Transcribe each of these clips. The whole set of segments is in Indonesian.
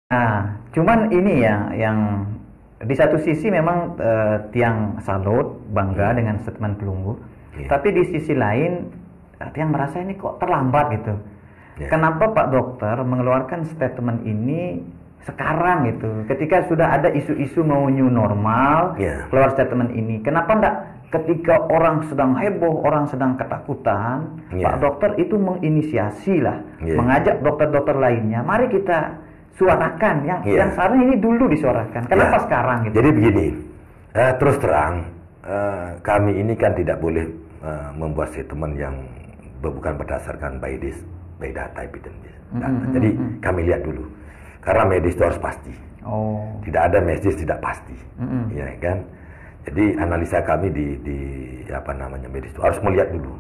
Nah, cuman ini ya yang di satu sisi memang Tiang salut, bangga dengan statement Pelunggu. Iya. Tapi di sisi lain Tiang merasa ini kok terlambat gitu. Iya. Kenapa Pak Dokter mengeluarkan statement ini sekarang gitu? Ketika sudah ada isu-isu mau new normal, Iya. keluar statement ini. Kenapa enggak ketika orang sedang heboh, orang sedang ketakutan, Iya. Pak Dokter itu menginisiasi lah, Iya. mengajak dokter-dokter lainnya, mari kita suarakan Iya. yang seharusnya ini dulu disuarakan. Kenapa Ya. sekarang gitu? Jadi begini, terus terang kami ini kan tidak boleh membuat statement yang bukan berdasarkan by data evidence. Jadi kami lihat dulu, karena medis itu harus pasti. Oh. Tidak ada medis tidak pasti, ya kan? Jadi analisa kami di medis itu harus melihat dulu.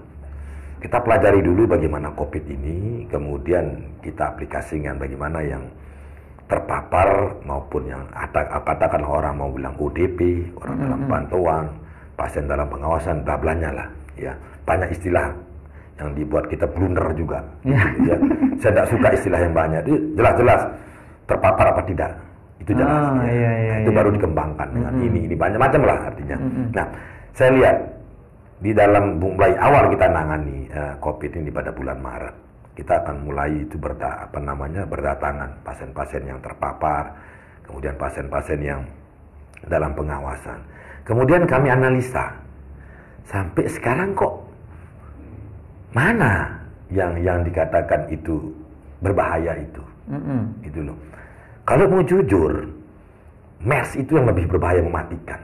Kita pelajari dulu bagaimana COVID ini, kemudian kita aplikasikan bagaimana yang terpapar maupun yang katakanlah orang mau bilang ODP, orang dalam pantauan, pasien dalam pengawasan, blablanya lah, ya banyak istilah yang dibuat kita blunder juga. Gitu, ya. Saya tidak suka istilah yang banyak. Itu jelas-jelas terpapar apa tidak, itu jelas. Itu baru dikembangkan dengan ini banyak macam lah artinya. Nah, saya lihat di dalam mulai awal kita nangani COVID ini pada bulan Maret. Kita akan mulai itu berdatangan pasien-pasien yang terpapar, kemudian pasien-pasien yang dalam pengawasan. Kemudian kami analisa, sampai sekarang kok mana yang dikatakan itu berbahaya itu, itu loh. Kalau mau jujur, MERS itu yang lebih berbahaya, mematikan.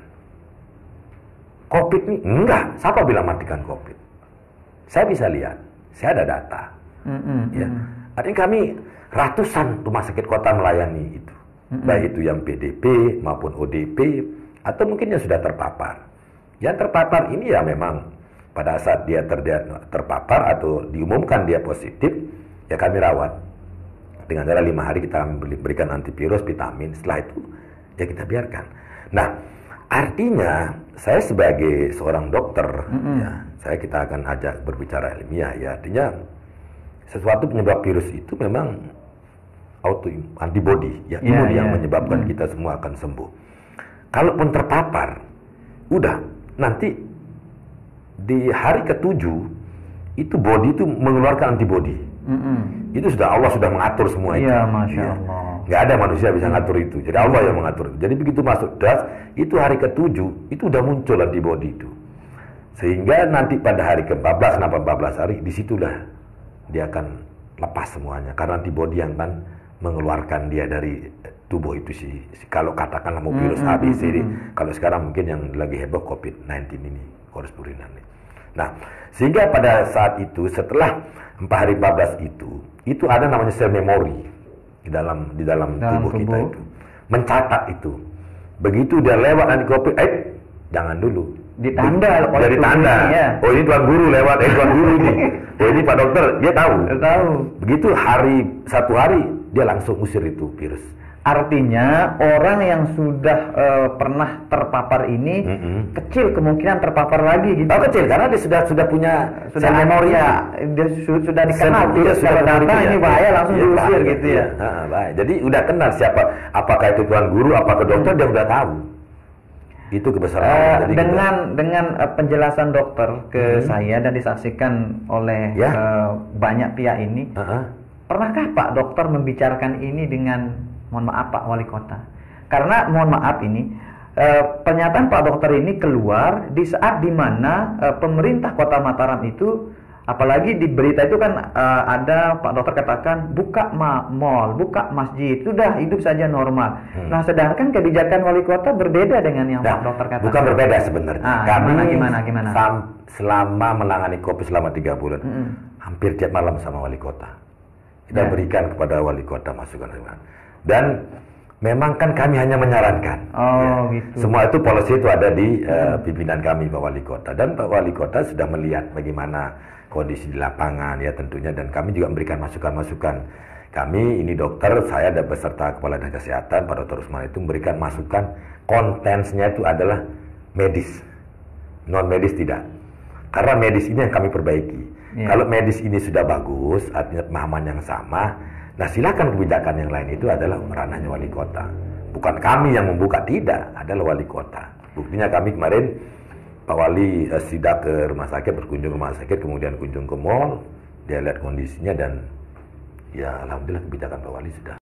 COVID ini enggak, siapa bilang matikan COVID? Saya bisa lihat, saya ada data. Ya. Artinya kami ratusan rumah sakit kota melayani itu, baik itu yang PDP maupun ODP atau mungkin yang sudah terpapar. Yang terpapar ini ya memang pada saat dia terpapar atau diumumkan dia positif, ya kami rawat dengan cara 5 hari kita berikan antivirus, vitamin. Setelah itu ya kita biarkan. Nah, artinya saya sebagai seorang dokter, ya, kita akan ajak berbicara ilmiah. Ya, artinya sesuatu penyebab virus itu memang antibody, ya, imun yang menyebabkan kita semua akan sembuh. Kalaupun terpapar, udah nanti di hari ke-7 itu body itu mengeluarkan antibody. Itu sudah Allah sudah mengatur semua itu. Iya, Masya Allah. Nggak ada manusia bisa ngatur itu. Jadi Allah yang mengatur. Jadi begitu masuk das, itu hari ke-7 itu udah muncul antibody itu. Sehingga nanti pada hari ke-14, 14 hari, disitulah dia akan lepas semuanya. Karena antibody yang kan mengeluarkan dia dari tubuh itu kalau katakanlah mau virus A, B, C, D. Kalau sekarang mungkin yang lagi heboh COVID-19 ini, virus purinan. Nah, sehingga pada saat itu setelah 4 hari 14 itu ada namanya sel memori di dalam tubuh kita itu. Mencatat itu. Begitu dia lewat nanti COVID, jangan dulu. Ditanda dari tanda. Ya. Oh, ini Tuan Guru lewat, Tuan Guru ini. Oh, ini Pak Dokter, dia tahu. Begitu satu hari dia langsung usir itu virus. Artinya orang yang sudah pernah terpapar ini kecil kemungkinan terpapar lagi gitu. Oh, kecil karena dia sudah punya memori ya, dia sudah dikenal virus, kalau datang ini bahaya langsung diusir gitu ya. Baik. Jadi udah kenal siapa, apakah itu Tuan Guru, apakah dokter, dia udah tahu. Itu kebesaran. Dengan penjelasan dokter ke saya dan disaksikan oleh banyak pihak ini, pernahkah Pak Dokter membicarakan ini dengan, mohon maaf Pak Wali Kota? Karena mohon maaf ini pernyataan Pak Dokter ini keluar di saat dimana pemerintah Kota Mataram itu, apalagi di berita itu kan ada Pak Dokter katakan buka mall, buka masjid, sudah hidup saja normal. Nah, sedangkan kebijakan Wali Kota berbeda dengan yang Pak Dokter katakan. Bukan berbeda sebenarnya. Gimana? Selama menangani COVID selama 3 bulan, hampir tiap malam sama Wali Kota. Kita berikan kepada Wali Kota masukan. Dan memang kan kami hanya menyarankan. Gitu. Semua itu policy itu ada di pimpinan kami Pak Wali Kota. Dan Pak Wali Kota sudah melihat bagaimana kondisi di lapangan ya tentunya, dan kami juga memberikan masukan-masukan. Kami ini dokter, saya dan beserta Kepala Dinas Kesehatan Pak Dr. Usman itu memberikan masukan, kontennya itu adalah medis, non medis tidak. Karena medis ini yang kami perbaiki. Kalau medis ini sudah bagus, artinya pemahaman yang sama, Nah, silakan kebijakan yang lain itu adalah ranahnya wali kota. Bukan kami yang membuka, tidak, adalah wali kota. Buktinya kami kemarin Pak Wali sidak ke rumah sakit, berkunjung ke rumah sakit, kemudian kunjung ke mall, dia lihat kondisinya dan ya alhamdulillah kebijakan Pak Wali sudah